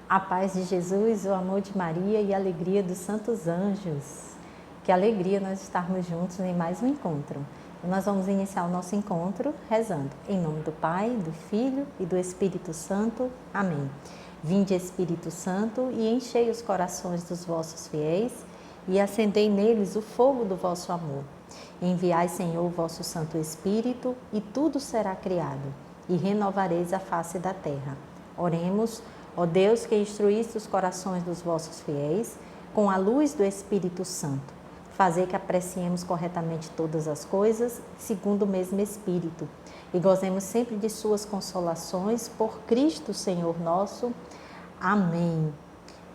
A paz de Jesus, o amor de Maria e a alegria dos santos anjos. Que alegria nós estarmos juntos em mais um encontro. Nós vamos iniciar o nosso encontro rezando. Em nome do Pai, do Filho e do Espírito Santo. Amém. Vinde, Espírito Santo, e enchei os corações dos vossos fiéis e acendei neles o fogo do vosso amor. Enviai, Senhor, o vosso Santo Espírito, e tudo será criado, e renovareis a face da terra. Oremos. Ó Deus, que instruíste os corações dos vossos fiéis com a luz do Espírito Santo, fazei que apreciemos corretamente todas as coisas, segundo o mesmo Espírito, e gozemos sempre de suas consolações, por Cristo Senhor nosso. Amém.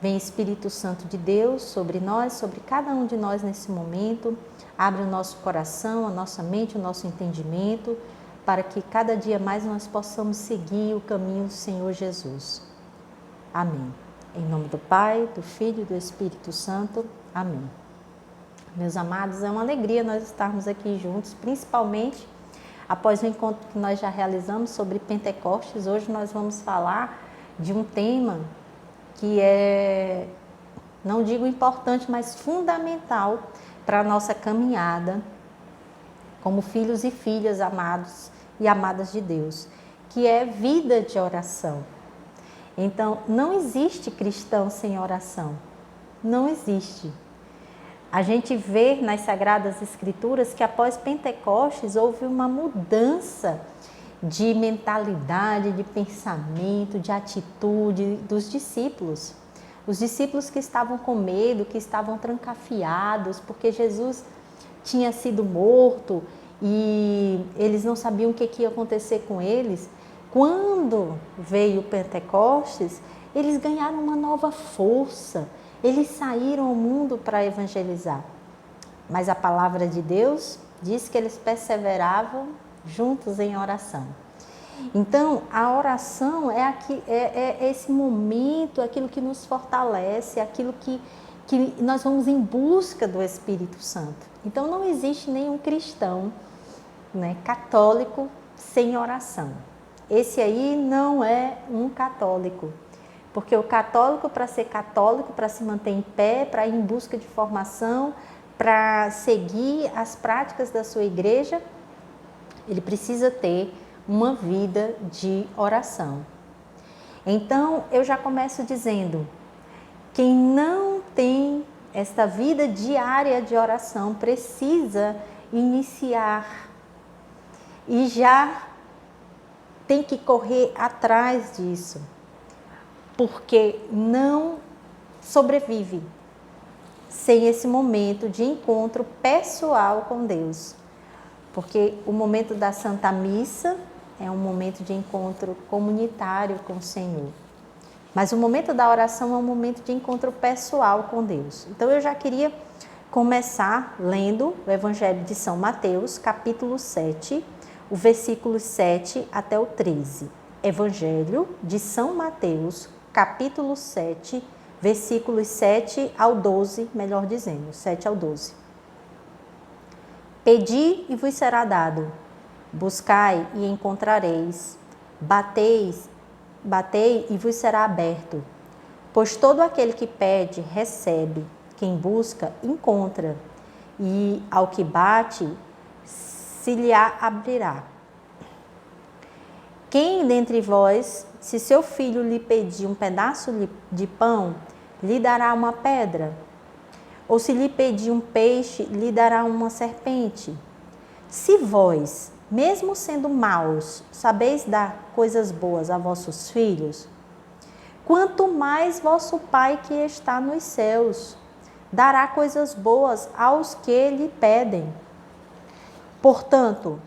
Vem Espírito Santo de Deus sobre nós, sobre cada um de nós nesse momento, abre o nosso coração, a nossa mente, o nosso entendimento, para que cada dia mais nós possamos seguir o caminho do Senhor Jesus. Amém. Em nome do Pai, do Filho e do Espírito Santo. Amém. Meus amados, é uma alegria nós estarmos aqui juntos, principalmente após o encontro que nós já realizamos sobre Pentecostes. Hoje nós vamos falar de um tema que é, não digo importante, mas fundamental para a nossa caminhada como filhos e filhas amados e amadas de Deus, que é vida de oração. Então, não existe cristão sem oração, não existe. A gente vê nas Sagradas Escrituras que após Pentecostes houve uma mudança de mentalidade, de pensamento, de atitude dos discípulos. Os discípulos que estavam com medo, que estavam trancafiados, porque Jesus tinha sido morto e eles não sabiam o que ia acontecer com eles. Quando veio o Pentecostes, eles ganharam uma nova força, eles saíram ao mundo para evangelizar. Mas a palavra de Deus diz que eles perseveravam juntos em oração. Então, a oração é esse momento, aquilo que nos fortalece, aquilo que nós vamos em busca do Espírito Santo. Então, não existe nenhum cristão, católico sem oração. Esse aí não é um católico, porque o católico, para ser católico, para se manter em pé, para ir em busca de formação, para seguir as práticas da sua igreja, ele precisa ter uma vida de oração. Então, eu já começo dizendo, quem não tem esta vida diária de oração precisa iniciar e já tem que correr atrás disso, porque não sobrevive sem esse momento de encontro pessoal com Deus. Porque o momento da Santa Missa é um momento de encontro comunitário com o Senhor. Mas o momento da oração é um momento de encontro pessoal com Deus. Então eu já queria começar lendo o Evangelho de São Mateus, capítulo 7, o versículo 7 até o 13. Evangelho de São Mateus, capítulo 7, versículos 7 ao 12, melhor dizendo, 7 ao 12. Pedi e vos será dado, buscai e encontrareis, batei e vos será aberto. Pois todo aquele que pede, recebe, quem busca, encontra, e ao que bate, se lhe abrirá. Quem dentre vós, se seu filho lhe pedir um pedaço de pão, lhe dará uma pedra? Ou se lhe pedir um peixe, lhe dará uma serpente? Se vós, mesmo sendo maus, sabeis dar coisas boas a vossos filhos, quanto mais vosso Pai que está nos céus dará coisas boas aos que lhe pedem. Portanto,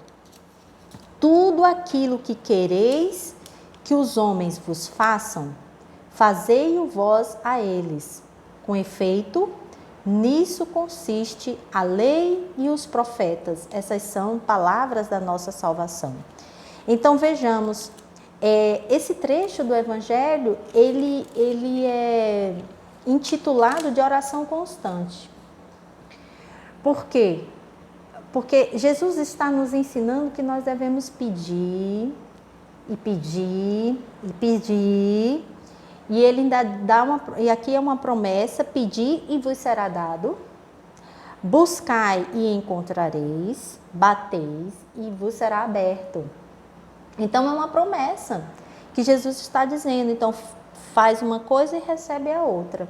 tudo aquilo que quereis que os homens vos façam, fazei-o vós a eles. Com efeito, nisso consiste a lei e os profetas. Essas são palavras da nossa salvação. Então vejamos, esse trecho do Evangelho, ele é intitulado de oração constante. Por quê? Porque Jesus está nos ensinando que nós devemos pedir, e pedir, e pedir, E ele ainda dá e aqui é uma promessa: pedi e vos será dado, buscai e encontrareis, bateis e vos será aberto. Então é uma promessa que Jesus está dizendo. Então faz uma coisa e recebe a outra.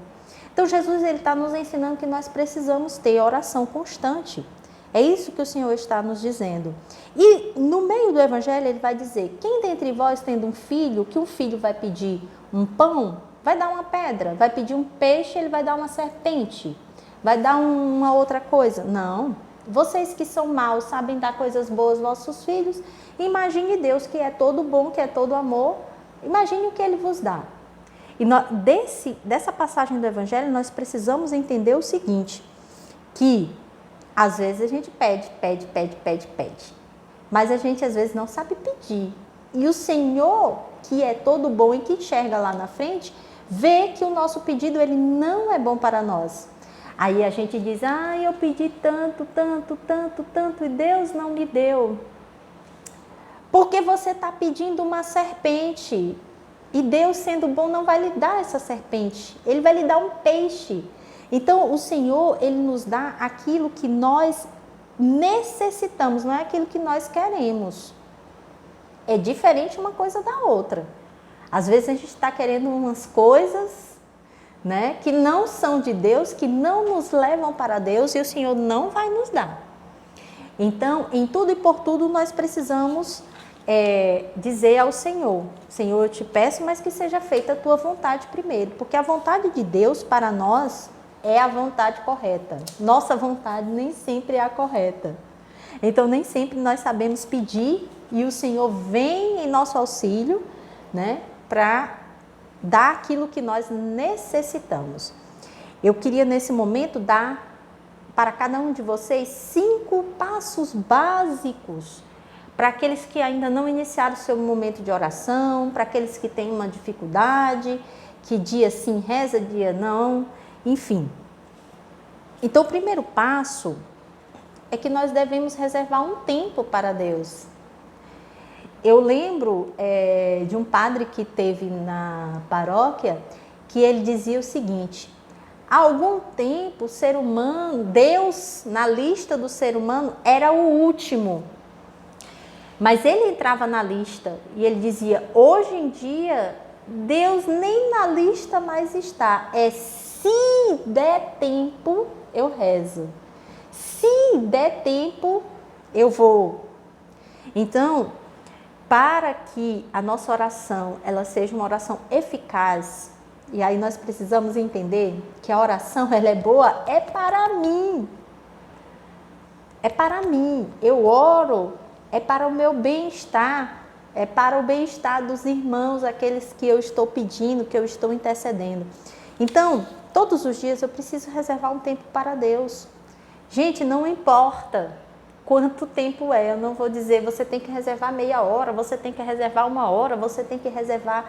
Então Jesus ele está nos ensinando que nós precisamos ter oração constante. É isso que o Senhor está nos dizendo. E no meio do Evangelho ele vai dizer: quem dentre vós tendo um filho, que um filho vai pedir um pão, vai dar uma pedra, vai pedir um peixe, ele vai dar uma serpente, vai dar uma outra coisa. Não. Vocês que são maus, sabem dar coisas boas aos vossos filhos, imagine Deus que é todo bom, que é todo amor, imagine o que ele vos dá. E dessa passagem do Evangelho nós precisamos entender o seguinte, que às vezes a gente pede, mas a gente às vezes não sabe pedir. E o Senhor, que é todo bom e que enxerga lá na frente, vê que o nosso pedido ele não é bom para nós. Aí a gente diz: eu pedi tanto, e Deus não me deu. Porque você está pedindo uma serpente. E Deus, sendo bom, não vai lhe dar essa serpente. Ele vai lhe dar um peixe. Então, o Senhor, ele nos dá aquilo que nós necessitamos, não é aquilo que nós queremos. É diferente uma coisa da outra. Às vezes a gente está querendo umas coisas, né, que não são de Deus, que não nos levam para Deus, e o Senhor não vai nos dar. Então, em tudo e por tudo, nós precisamos dizer ao Senhor: Senhor, eu te peço, mas que seja feita a tua vontade primeiro, porque a vontade de Deus para nós é a vontade correta. Nossa vontade nem sempre é a correta. Então, nem sempre nós sabemos pedir e o Senhor vem em nosso auxílio, né, para dar aquilo que nós necessitamos. Eu queria, nesse momento, dar para cada um de vocês 5 passos básicos para aqueles que ainda não iniciaram o seu momento de oração, para aqueles que têm uma dificuldade, que dia sim reza, dia não, enfim. Então, o primeiro passo é que nós devemos reservar um tempo para Deus. Eu lembro de um padre que teve na paróquia, que ele dizia o seguinte: há algum tempo o ser humano, Deus na lista do ser humano era o último. Mas ele entrava na lista e ele dizia: hoje em dia, Deus nem na lista mais está. Se der tempo, eu rezo. Se der tempo, eu vou. Então, para que a nossa oração ela seja uma oração eficaz, e aí nós precisamos entender que a oração ela é boa, é para mim. É para mim. Eu oro. É para o meu bem-estar, é para o bem-estar dos irmãos, aqueles que eu estou pedindo, que eu estou intercedendo. Então, todos os dias eu preciso reservar um tempo para Deus. Gente, não importa quanto tempo é, eu não vou dizer você tem que reservar meia hora, você tem que reservar 1 hora, você tem que reservar...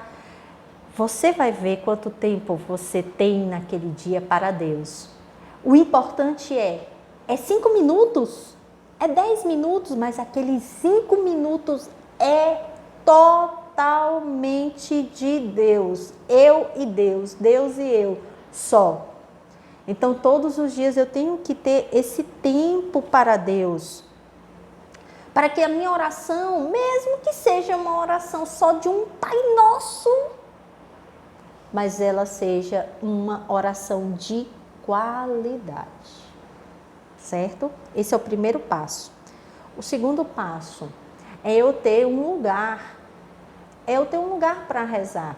Você vai ver quanto tempo você tem naquele dia para Deus. O importante é 5 minutos? É 10 minutos, mas aqueles 5 minutos é totalmente de Deus. Eu e Deus, Deus e eu, só. Então, todos os dias eu tenho que ter esse tempo para Deus. Para que a minha oração, mesmo que seja uma oração só de um Pai Nosso, mas ela seja uma oração de qualidade. Certo? Esse é o primeiro passo. O segundo passo é eu ter um lugar. É eu ter um lugar para rezar,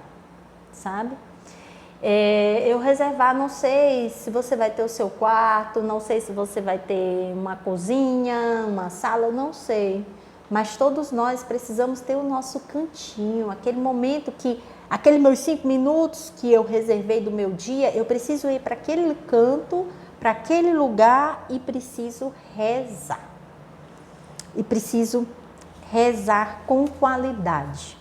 sabe? Eu reservar, não sei se você vai ter o seu quarto, não sei se você vai ter uma cozinha, uma sala, eu não sei. Mas todos nós precisamos ter o nosso cantinho, aquele momento que, aqueles meus 5 minutos que eu reservei do meu dia, eu preciso ir para aquele canto, para aquele lugar e preciso rezar. E preciso rezar com qualidade.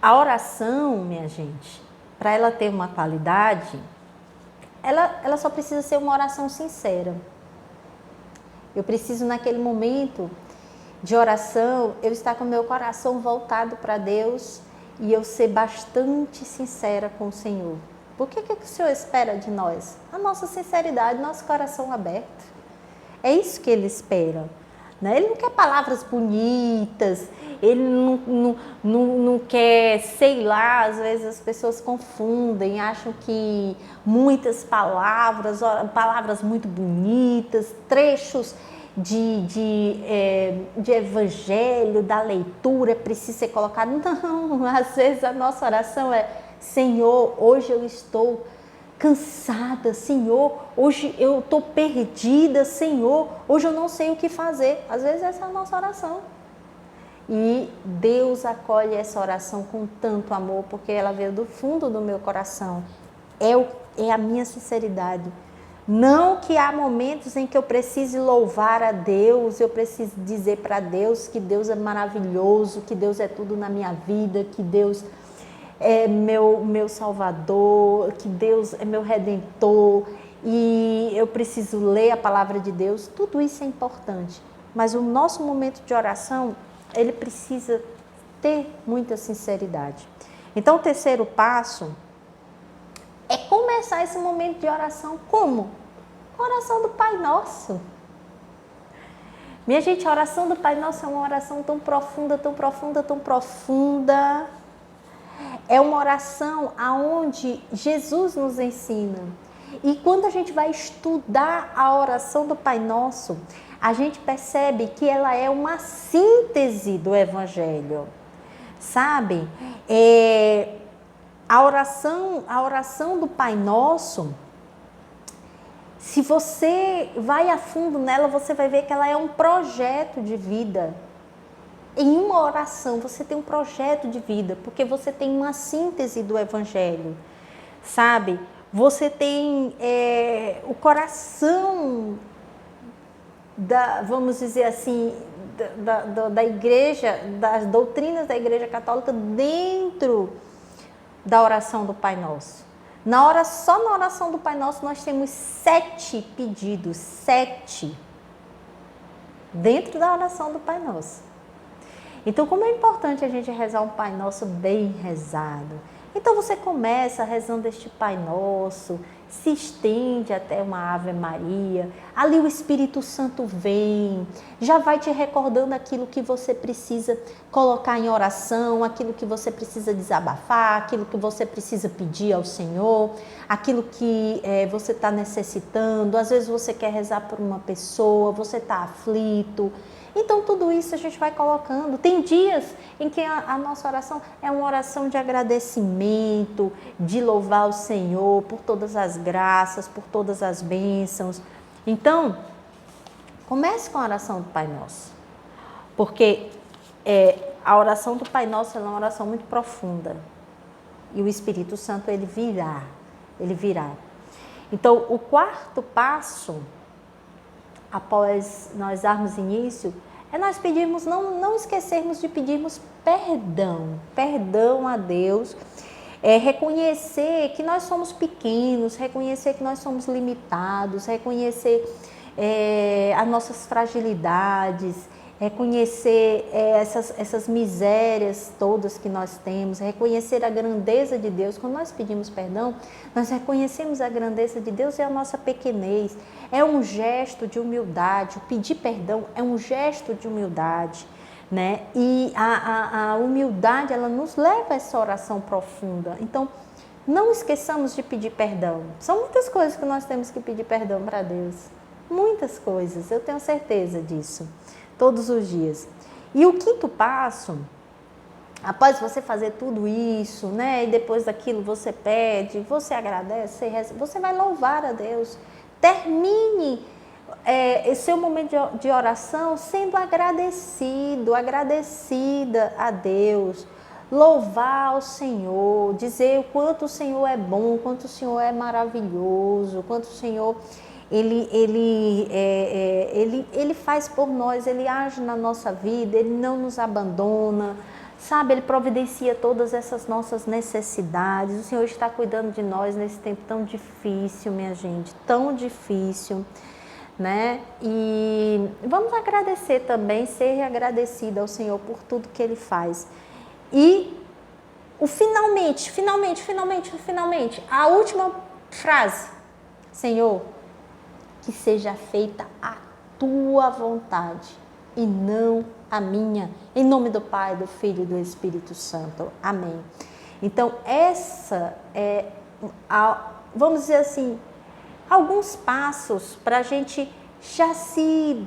A oração, minha gente, para ela ter uma qualidade, ela só precisa ser uma oração sincera. Eu preciso, naquele momento de oração, eu estar com o meu coração voltado para Deus e eu ser bastante sincera com o Senhor. Por que o Senhor espera de nós? A nossa sinceridade, nosso coração aberto. É isso que Ele espera. Né? Ele não quer palavras bonitas, Ele não quer, sei lá, às vezes as pessoas confundem, acham que muitas palavras muito bonitas, trechos de evangelho, da leitura, precisa ser colocado. Não, às vezes a nossa oração é: Senhor, hoje eu estou cansada, Senhor, hoje eu estou perdida, Senhor, hoje eu não sei o que fazer. Às vezes essa é a nossa oração. E Deus acolhe essa oração com tanto amor, porque ela veio do fundo do meu coração. É a minha sinceridade. Não que há momentos em que eu precise louvar a Deus, eu preciso dizer para Deus que Deus é maravilhoso, que Deus é tudo na minha vida, que Deus é meu Salvador, que Deus é meu Redentor, e eu preciso ler a palavra de Deus. Tudo isso é importante, mas o nosso momento de oração, ele precisa ter muita sinceridade. Então, o terceiro passo é começar esse momento de oração como? A oração do Pai Nosso. Minha gente, a oração do Pai Nosso é uma oração tão profunda, tão profunda, tão profunda. É uma oração aonde Jesus nos ensina. E quando a gente vai estudar a oração do Pai Nosso, a gente percebe que ela é uma síntese do Evangelho. Sabe? A oração do Pai Nosso, se você vai a fundo nela, você vai ver que ela é um projeto de vida. Em uma oração, você tem um projeto de vida, porque você tem uma síntese do Evangelho, sabe? Você tem o coração, vamos dizer assim, da igreja, das doutrinas da Igreja Católica dentro da oração do Pai Nosso. Só na oração do Pai Nosso nós temos 7 pedidos, 7, dentro da oração do Pai Nosso. Então, como é importante a gente rezar um Pai Nosso bem rezado. Então, você começa rezando este Pai Nosso, se estende até uma Ave Maria, ali o Espírito Santo vem, já vai te recordando aquilo que você precisa colocar em oração, aquilo que você precisa desabafar, aquilo que você precisa pedir ao Senhor, aquilo que você está necessitando. Às vezes você quer rezar por uma pessoa, você está aflito. Então, tudo isso a gente vai colocando. Tem dias em que a nossa oração é uma oração de agradecimento, de louvar o Senhor por todas as graças, por todas as bênçãos. Então, comece com a oração do Pai Nosso. Porque a oração do Pai Nosso é uma oração muito profunda. E o Espírito Santo, ele virá. Então, o quarto passo, após nós darmos início, é nós pedirmos, não esquecermos de pedirmos perdão a Deus, reconhecer que nós somos pequenos, reconhecer que nós somos limitados, reconhecer as nossas fragilidades, reconhecer essas misérias todas que nós temos, reconhecer a grandeza de Deus. Quando nós pedimos perdão, nós reconhecemos a grandeza de Deus e a nossa pequenez. É um gesto de humildade. O pedir perdão é um gesto de humildade, né? E a humildade, ela nos leva a essa oração profunda. Então, não esqueçamos de pedir perdão. São muitas coisas que nós temos que pedir perdão para Deus. Muitas coisas, eu tenho certeza disso. Todos os dias. E o quinto passo, após você fazer tudo isso, né? E depois daquilo você pede, você agradece, você vai louvar a Deus. Termine esse seu momento de oração sendo agradecida a Deus. Louvar ao Senhor, dizer o quanto o Senhor é bom, o quanto o Senhor é maravilhoso, o quanto o Senhor Ele faz por nós, Ele age na nossa vida, Ele não nos abandona, sabe? Ele providencia todas essas nossas necessidades. O Senhor está cuidando de nós nesse tempo tão difícil, minha gente, tão difícil, né? E vamos agradecer também, ser agradecida ao Senhor por tudo que Ele faz. E o finalmente, a última frase. Senhor, que seja feita a tua vontade e não a minha. Em nome do Pai, do Filho e do Espírito Santo. Amém. Então, essa é, vamos dizer assim, alguns passos para a gente já se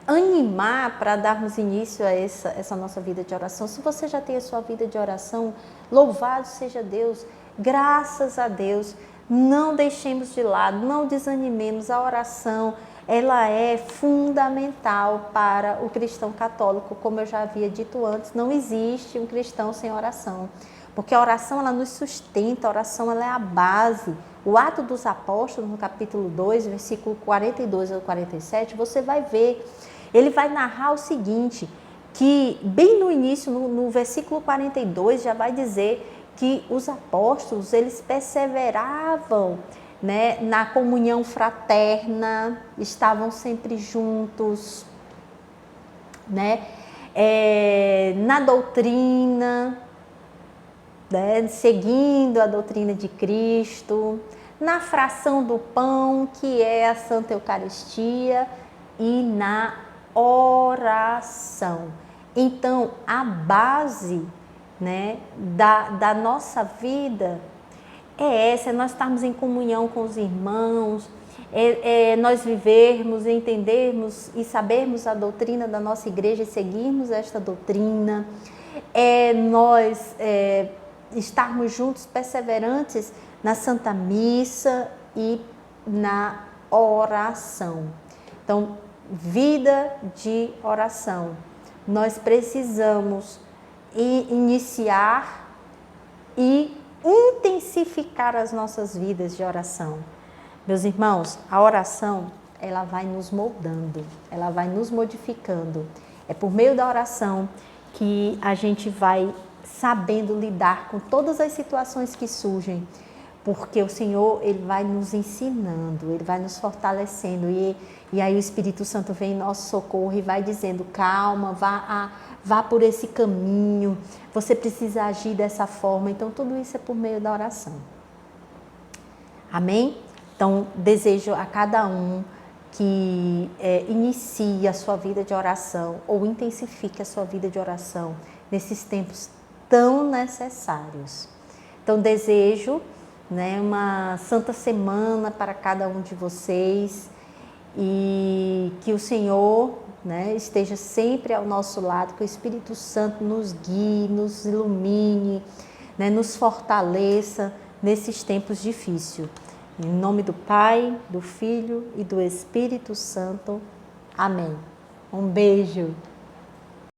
animar para darmos início a essa nossa vida de oração. Se você já tem a sua vida de oração, louvado seja Deus, graças a Deus. Não deixemos de lado, não desanimemos. A oração, ela é fundamental para o cristão católico. Como eu já havia dito antes, não existe um cristão sem oração. Porque a oração, ela nos sustenta, a oração, ela é a base. O Atos dos Apóstolos, no capítulo 2, versículo 42 ao 47, você vai ver, ele vai narrar o seguinte, que bem no início, no versículo 42, já vai dizer que os apóstolos, eles perseveravam, né, na comunhão fraterna, estavam sempre juntos, né, na doutrina, né, seguindo a doutrina de Cristo, na fração do pão, que é a Santa Eucaristia, e na oração. Então, a base, né, da nossa vida é essa, é nós estarmos em comunhão com os irmãos, nós vivermos, entendermos e sabermos a doutrina da nossa igreja e seguirmos esta doutrina, nós estarmos juntos, perseverantes na Santa Missa e na oração. Então, vida de oração. Nós precisamos iniciar e intensificar as nossas vidas de oração. Meus irmãos, a oração, ela vai nos moldando, ela vai nos modificando. É por meio da oração que a gente vai sabendo lidar com todas as situações que surgem, porque o Senhor, ele vai nos ensinando, ele vai nos fortalecendo e aí o Espírito Santo vem em nosso socorro e vai dizendo, calma, vá por esse caminho, você precisa agir dessa forma. Então, tudo isso é por meio da oração. Amém? Então, desejo a cada um que inicie a sua vida de oração ou intensifique a sua vida de oração nesses tempos tão necessários. Então, desejo, né, uma santa semana para cada um de vocês e que o Senhor, né, esteja sempre ao nosso lado, que o Espírito Santo nos guie, nos ilumine, né, nos fortaleça nesses tempos difíceis. Em nome do Pai, do Filho e do Espírito Santo. Amém. Um beijo.